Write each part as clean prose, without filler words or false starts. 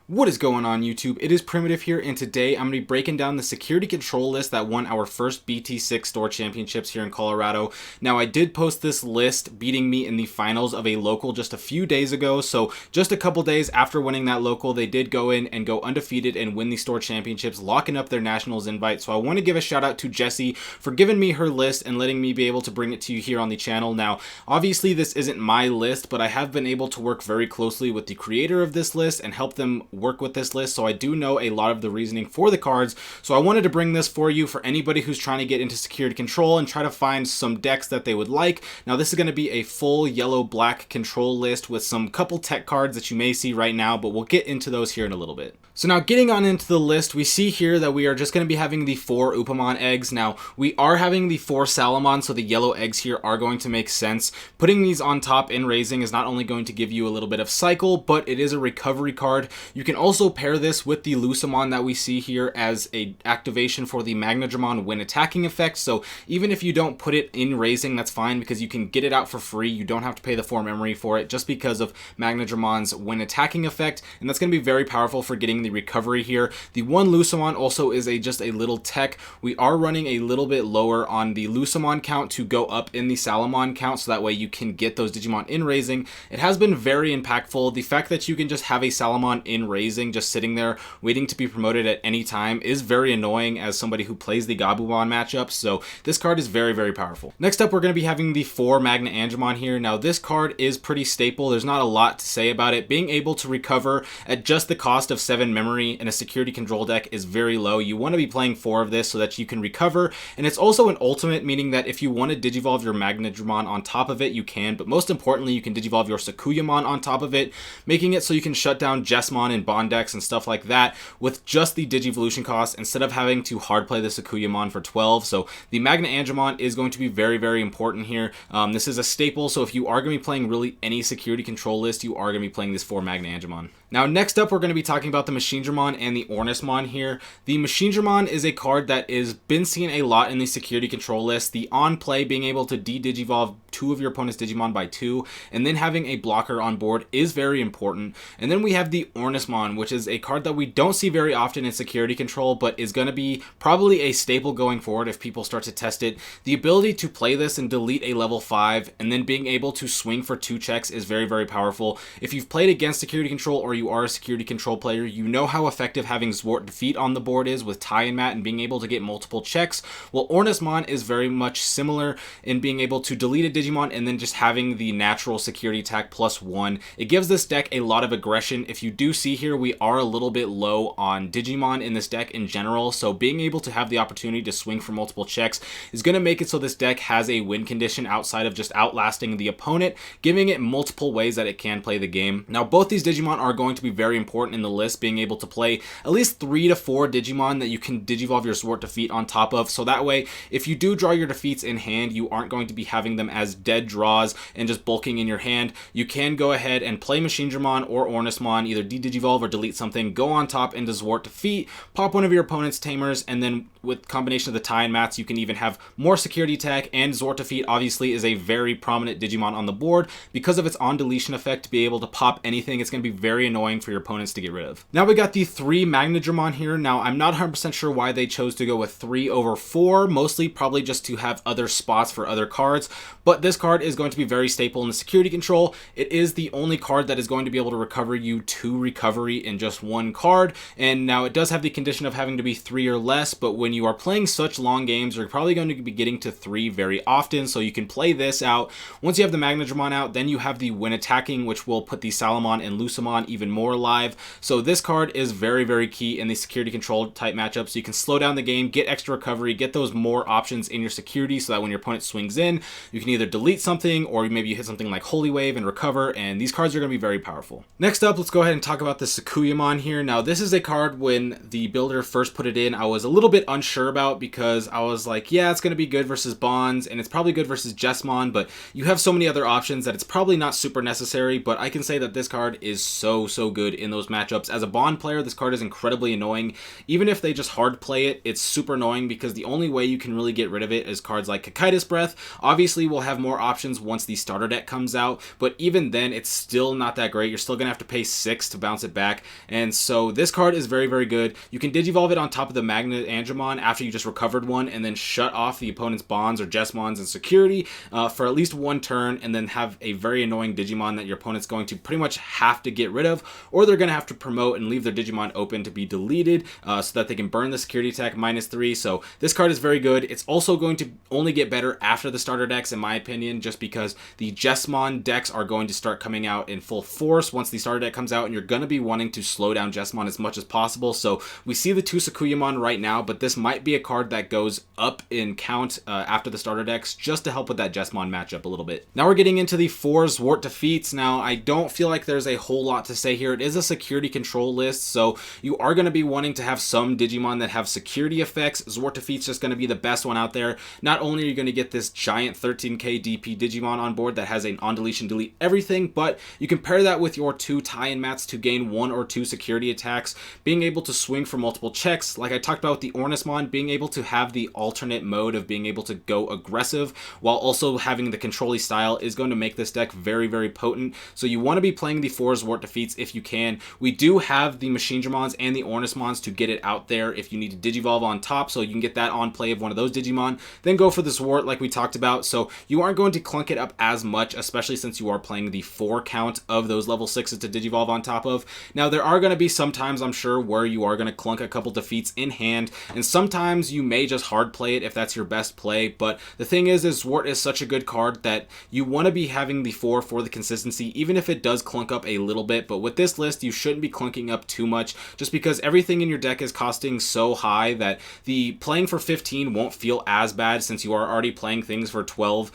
What is going on YouTube? It is Primitive here, and today I'm going to be breaking down the security control list that won our first BT6 store championships here in Colorado. Now, I did post this list beating me in the finals of a local just a few days ago, so just a couple days after winning that local, they did go in and go undefeated and win the store championships, locking up their nationals invite. So I want to give a shout out to Jessie for giving me her list and letting me be able to bring it to you here on the channel. Now, obviously this isn't my list, but I have been able to work very closely with the creator of this list and help them work with this list, so I do know a lot of the reasoning for the cards. So I wanted to bring this for you for anybody who's trying to get into security control and try to find some decks that they would like. Now, this is going to be a full yellow-black control list with some couple tech cards that you may see right now, but we'll get into those here in a little bit. So now getting on into the list, we see here that we are just going to be having the 4 Upamon eggs. Now, we are having the 4 Salamon, so the yellow eggs here are going to make sense. Putting these on top in raising is not only going to give you a little bit of cycle, but it is a recovery card. You can also pair this with the Lucamon that we see here as a activation for the Magnadramon when attacking effect. So even if you don't put it in raising, that's fine because you can get it out for free. You don't have to pay the 4 memory for it just because of Magnadramon's when attacking effect, and that's going to be very powerful for getting the recovery here. The 1 Lucamon also is just a little tech. We are running a little bit lower on the Lucamon count to go up in the Salamon count, so that way you can get those Digimon in raising. It has been very impactful. The fact that you can just have a Salamon in raising just sitting there waiting to be promoted at any time is very annoying as somebody who plays the Gabumon matchup, so this card is very, very powerful. Next up, we're going to be having the 4 Magnadramon here. Now, this card is pretty staple. There's not a lot to say about it. Being able to recover at just the cost of 7 memory in a security control deck is very low. You want to be playing 4 of this so that you can recover, and it's also an ultimate, meaning that if you want to Digivolve your Magnadramon on top of it, you can, but most importantly, you can Digivolve your Sakuyamon on top of it, making it so you can shut down Jesmon and Bond decks and stuff like that with just the Digivolution cost instead of having to hard play the Sakuyamon for 12. So the Magnadramon is going to be very, very important here. This is a staple, so if you are going to be playing really any security control list, you are going to be playing this 4 Magnadramon. Now, next up, we're going to be talking about the Machinedramon and the Ornismon here. The Machinedramon is a card that is been seen a lot in the security control list. The on-play, being able to de-Digivolve 2 of your opponent's Digimon by 2, and then having a blocker on board is very important. And then we have the Ornismon, which is a card that we don't see very often in security control, but is going to be probably a staple going forward if people start to test it. The ability to play this and delete a level 5, and then being able to swing for 2 checks is very, very powerful. If you've played against security control or you are a security control player, you know how effective having Zwart Defeat on the board is with Tie and Mat and being able to get multiple checks. Well, Ornismon is very much similar in being able to delete a Digimon and then just having the natural security attack +1. It gives this deck a lot of aggression. If you do see here, we are a little bit low on Digimon in this deck in general, so being able to have the opportunity to swing for multiple checks is going to make it so this deck has a win condition outside of just outlasting the opponent, giving it multiple ways that it can play the game. Now, both these Digimon are going to be very important in the list, being able to play at least 3 to 4 Digimon that you can Digivolve your Zwart Defeat on top of, so that way if you do draw your defeats in hand, you aren't going to be having them as dead draws and just bulking in your hand. You can go ahead and play Machinedramon or Ornismon, either de-Digivolve or delete something, go on top into Zwart Defeat, pop one of your opponent's Tamers, and then with combination of the Tie and Mats, you can even have more security attack, and Zwart Defeat obviously is a very prominent Digimon on the board because of its on deletion effect to be able to pop anything. It's going to be very annoying for your opponents to get rid of. Now we got the 3 Magnadramon here. Now, I'm not 100% sure why they chose to go with 3 over 4, mostly probably just to have other spots for other cards, but this card is going to be very staple in the security control. It is the only card that is going to be able to recover you 2 recovery in just 1 card, and now it does have the condition of having to be 3 or less, but when you are playing such long games, you're probably going to be getting to 3 very often, so you can play this out. Once you have the Magnadramon out, then you have the when attacking, which will put the Salamon and Lucamon even more alive. So this card is very, very key in the security control type matchup, so you can slow down the game, get extra recovery, get those more options in your security so that when your opponent swings in, you can either delete something or maybe you hit something like Holy Wave and recover, and these cards are going to be very powerful. Next up, let's go ahead and talk about the Sakuyamon here. Now, this is a card when the builder first put it in, I was a little bit unsure about because I was like, yeah, it's going to be good versus Bonds, and it's probably good versus Jesmon, but you have so many other options that it's probably not super necessary, but I can say that this card is so good in those matchups. As a Bond player, this card is incredibly annoying. Even if they just hard play it, it's super annoying because the only way you can really get rid of it is cards like Wyverns Breath. Obviously, we'll have more options once the starter deck comes out, but even then, it's still not that great. You're still going to have to pay 6 to bounce it back. And so this card is very, very good. You can Digivolve it on top of the Magnet Angemon after you just recovered one, and then shut off the opponent's bonds or Jesmons and security for at least one turn, and then have a very annoying Digimon that your opponent's going to pretty much have to get rid of, or they're going to have to promote and leave their Digimon open to be deleted so that they can burn the security attack -3. So this card is very good. It's also going to only get better after the starter decks, in my opinion, just because the Jesmon decks are going to start coming out in full force once the starter deck comes out, and you're going to be wanting to slow down Jesmon as much as possible. So we see the 2 Sakuyamon right now, but this might be a card that goes up in count after the starter decks, just to help with that Jesmon matchup a little bit. Now we're getting into the 4 Zwart defeats. Now I don't feel like there's a whole lot to say here. It is a security control list, so you are going to be wanting to have some Digimon that have security effects. Zwart defeat's just going to be the best one out there. Not only are you going to get this giant 13k DP Digimon on board that has an on deletion delete everything, but you can pair that with your 2 tie-in mats to gain 1 or 2 security attacks, being able to swing for multiple checks. Like I talked about with the Ornismon, being able to have the alternate mode of being able to go aggressive while also having the control-y style is going to make this deck very, very potent. So you want to be playing the 4 Zwart defeats if you can. We do have the Machinedramons and the Ornismons to get it out there if you need to Digivolve on top, so you can get that on play of one of those Digimon, then go for the Zwart like we talked about. So you aren't going to clunk it up as much, especially since you are playing the 4 count of those level 6s to Digivolve on top of. Now there are going to be some times, I'm sure, where you are going to clunk a couple defeats in hand, and sometimes you may just hard play it if that's your best play. But the thing is Zwart is such a good card that you want to be having the 4 for the consistency, even if it does clunk up a little bit. But with this list, you shouldn't be clunking up too much, just because everything in your deck is costing so high that the playing for 15 won't feel as bad, since you are already playing things for 12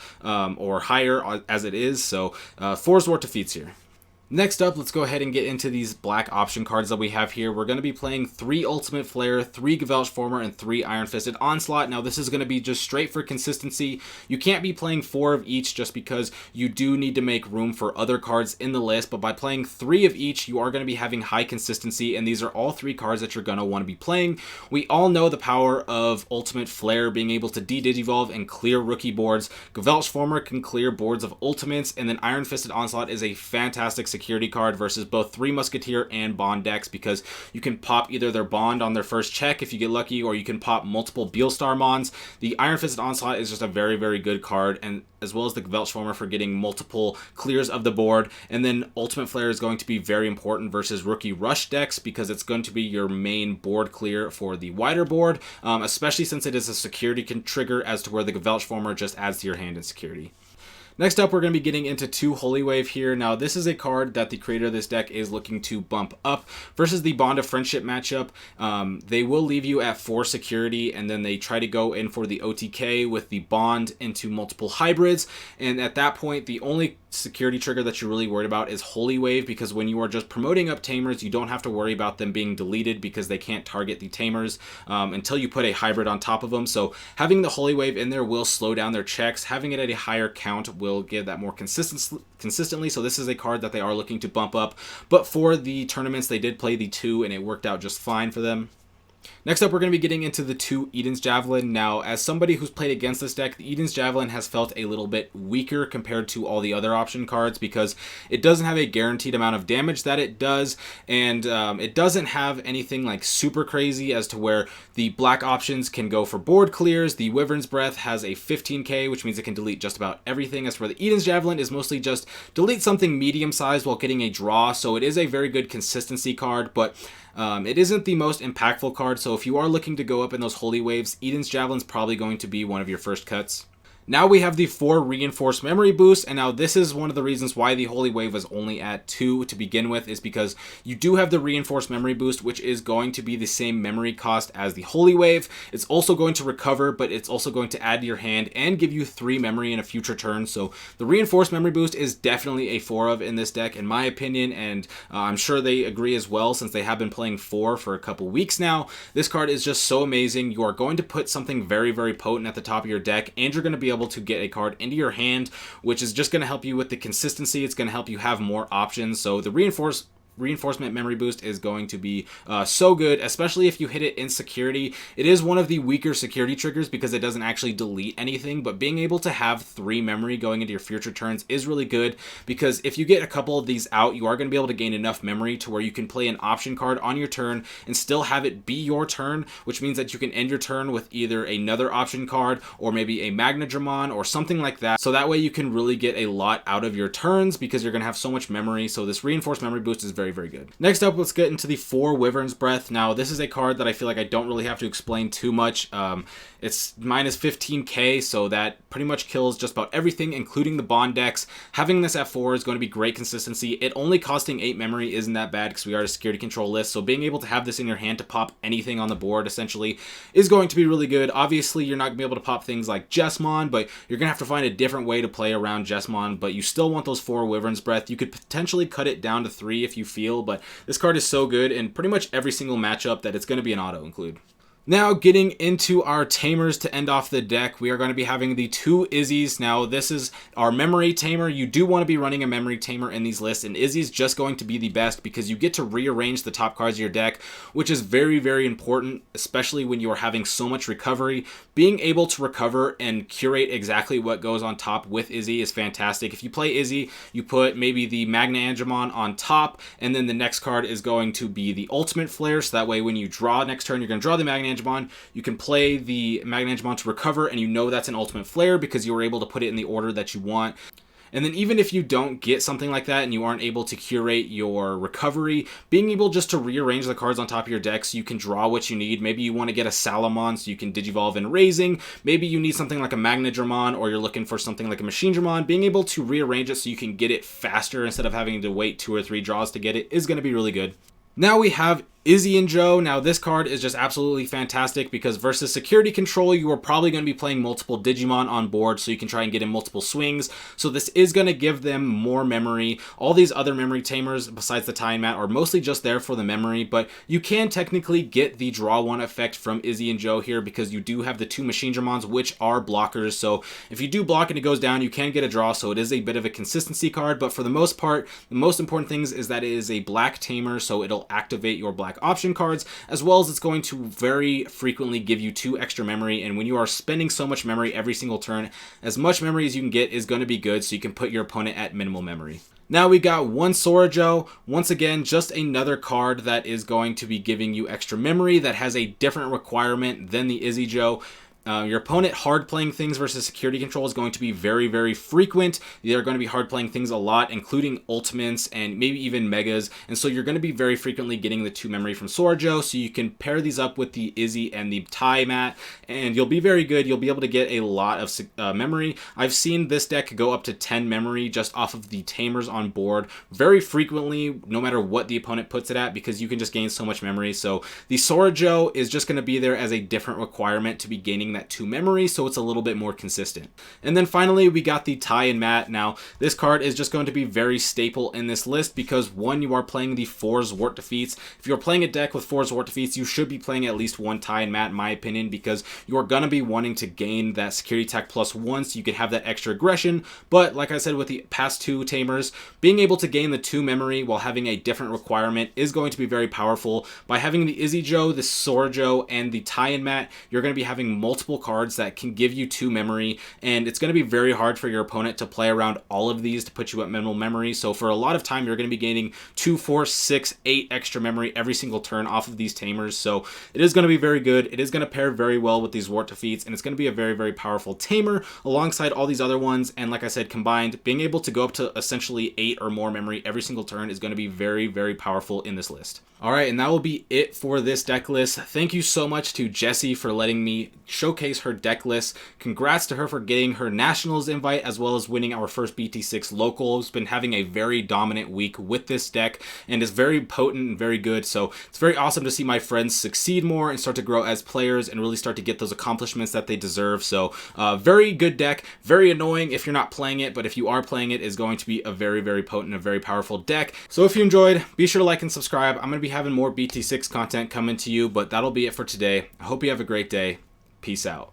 or higher as it is. So 4 Zwart defeats here. Next up, let's go ahead and get into these black option cards that we have here. We're going to be playing 3 Ultimate Flare, 3 Gewaltformer, and 3 Iron Fisted Onslaught. Now, this is going to be just straight for consistency. You can't be playing 4 of each just because you do need to make room for other cards in the list, but by playing 3 of each, you are going to be having high consistency, and these are all 3 cards that you're going to want to be playing. We all know the power of Ultimate Flare being able to de-Digivolve and clear rookie boards. Gewaltformer can clear boards of Ultimates, and then Iron Fisted Onslaught is a fantastic security card versus both 3 Musketeer and Bond decks, because you can pop either their Bond on their first check if you get lucky, or you can pop multiple Beelstar Mons. The Iron Fisted Onslaught is just a very, very good card, and as well as the Gewaltformer for getting multiple clears of the board. And then Ultimate Flare is going to be very important versus rookie rush decks, because it's going to be your main board clear for the wider board, especially since it is a security trigger, as to where the Gewaltformer just adds to your hand in security. Next up, we're going to be getting into 2 Holy Wave here. Now, this is a card that the creator of this deck is looking to bump up versus the Bond of Friendship matchup. They will leave you at 4 security, and then they try to go in for the OTK with the Bond into multiple hybrids. And at that point, the only security trigger that you're really worried about is Holy Wave, because when you are just promoting up Tamers, you don't have to worry about them being deleted, because they can't target the Tamers until you put a hybrid on top of them. So having the Holy Wave in there will slow down their checks. Having it at a higher count will give that more consistently. So this is a card that they are looking to bump up, but for the tournaments they did play the 2, and it worked out just fine for them. Next up, we're going to be getting into the 2 Eden's Javelin. Now, as somebody who's played against this deck, the Eden's Javelin has felt a little bit weaker compared to all the other option cards, because it doesn't have a guaranteed amount of damage that it does, and it doesn't have anything like super crazy as to where the black options can go for board clears. The Wyverns Breath has a 15k, which means it can delete just about everything, as for the Eden's Javelin is mostly just delete something medium-sized while getting a draw. So it is a very good consistency card, but it isn't the most impactful card. So if you are looking to go up in those Holy Waves, Eden's Javelin's probably going to be one of your first cuts. Now we have the 4 Reinforced Memory Boost, and now this is one of the reasons why the Holy Wave was only at 2 to begin with, is because you do have the Reinforced Memory Boost, which is going to be the same memory cost as the Holy Wave. It's also going to recover, but it's also going to add to your hand and give you 3 memory in a future turn. So the Reinforced Memory Boost is definitely a 4 of in this deck, in my opinion, and I'm sure they agree as well, since they have been playing 4 for a couple weeks now. This card is just so amazing. You are going to put something very, very potent at the top of your deck, and you're going to be able to get a card into your hand, which is just going to help you with the consistency. It's going to help you have more options. So the Reinforced reinforcement memory boost is going to be so good, especially if you hit it in security. It is one of the weaker security triggers because it doesn't actually delete anything, but being able to have 3 memory going into your future turns is really good, because if you get a couple of these out, you are going to be able to gain enough memory to where you can play an option card on your turn and still have it be your turn, which means that you can end your turn with either another option card or maybe a Magnadramon or something like that. So that way you can really get a lot out of your turns because you're going to have so much memory. So this reinforced memory boost is very, very good. Next up, let's get into the 4 Wyverns Breath. Now, this is a card that I feel like I don't really have to explain too much. It's minus 15k, so that pretty much kills just about everything, including the bond decks. Having this at 4 is going to be great consistency. It only costing 8 memory isn't that bad because we are a security control list, so being able to have this in your hand to pop anything on the board, essentially, is going to be really good. Obviously, you're not going to be able to pop things like Jessmon, but you're going to have to find a different way to play around Jessmon, but you still want those 4 Wyverns Breath. You could potentially cut it down to 3 if you feel, but this card is so good in pretty much every single matchup that it's going to be an auto include. Now, getting into our Tamers to end off the deck, we are going to be having the 2 Izzies. Now, this is our memory Tamer. You do want to be running a memory Tamer in these lists, and Izzy's just going to be the best because you get to rearrange the top cards of your deck, which is very, very important, especially when you are having so much recovery. Being able to recover and curate exactly what goes on top with Izzy is fantastic. If you play Izzy, you put maybe the Magnadramon on top, and then the next card is going to be the Ultimate Flare, so that way when you draw next turn, you're going to draw the Magnadramon. You can play the Magnadramon to recover, and you know that's an Ultimate Flare because you were able to put it in the order that you want. And then even if you don't get something like that and you aren't able to curate your recovery, being able just to rearrange the cards on top of your deck so you can draw what you need. Maybe you want to get a Salamon so you can Digivolve in Raising. Maybe you need something like a Magnadramon, or you're looking for something like a Machinedramon. Being able to rearrange it so you can get it faster instead of having to wait 2 or 3 draws to get it is going to be really good. Now we have Izzy and Joe. Now this card is just absolutely fantastic because versus security control, you are probably going to be playing multiple Digimon on board, so you can try and get in multiple swings. So this is going to give them more memory. All these other memory Tamers besides the Tie and Mat are mostly just there for the memory, but you can technically get the draw 1 effect from Izzy and Joe here because you do have the 2 Machinedramons, which are blockers. So if you do block and it goes down, you can get a draw, so it is a bit of a consistency card, but for the most part, the most important things is that it is a black Tamer, so it'll activate your black option cards, as well as it's going to very frequently give you 2 extra memory. And when you are spending so much memory every single turn, as much memory as you can get is going to be good, so you can put your opponent at minimal memory. Now we got 1 Sora Joe. Once again, just another card that is going to be giving you extra memory that has a different requirement than the Izzy Joe. Your opponent hard playing things versus security control is going to be very, very frequent. They're going to be hard playing things a lot, including ultimates and maybe even megas. And so you're going to be very frequently getting the 2 memory from Sora Joe. So you can pair these up with the Izzy and the Tie Mat, and you'll be very good. You'll be able to get a lot of memory. I've seen this deck go up to 10 memory just off of the Tamers on board very frequently, no matter what the opponent puts it at, because you can just gain so much memory. So the Sora Joe is just going to be there as a different requirement to be gaining that 2 memory, so it's a little bit more consistent. And then finally, we got the Tie and Mat. Now, this card is just going to be very staple in this list because 1, you are playing the 4 Zwart Defeats. If you're playing a deck with 4 Zwart Defeats, you should be playing at least 1 Tie and Mat, in my opinion, because you're going to be wanting to gain that security tech +1 so you can have that extra aggression. But like I said with the past 2 Tamers, being able to gain the 2 memory while having a different requirement is going to be very powerful. By having the Izzy Joe, the Sora Joe, and the Tie and Mat, you're going to be having multiple cards that can give you 2 memory, and it's going to be very hard for your opponent to play around all of these to put you at minimal memory. So for a lot of time, you're going to be gaining 2, 4, 6, 8 extra memory every single turn off of these Tamers. So it is going to be very good. It is going to pair very well with these Zwart Defeats, and it's going to be a very, very powerful Tamer alongside all these other ones. And like I said, combined, being able to go up to essentially 8 or more memory every single turn is going to be very, very powerful in this list. All right, and that will be it for this deck list. Thank you so much to Jessie for letting me showcase her deck list. Congrats to her for getting her Nationals invite as well as winning our first BT6 local. Has been having a very dominant week with this deck and is very potent and very good. So it's very awesome to see my friends succeed more and start to grow as players and really start to get those accomplishments that they deserve. So very good deck, very annoying if you're not playing it, but if you are playing it, is going to be a very, very potent, a very powerful deck. So if you enjoyed, be sure to like and subscribe. I'm going to be having more BT6 content coming to you, but that'll be it for today. I hope you have a great day. Peace out.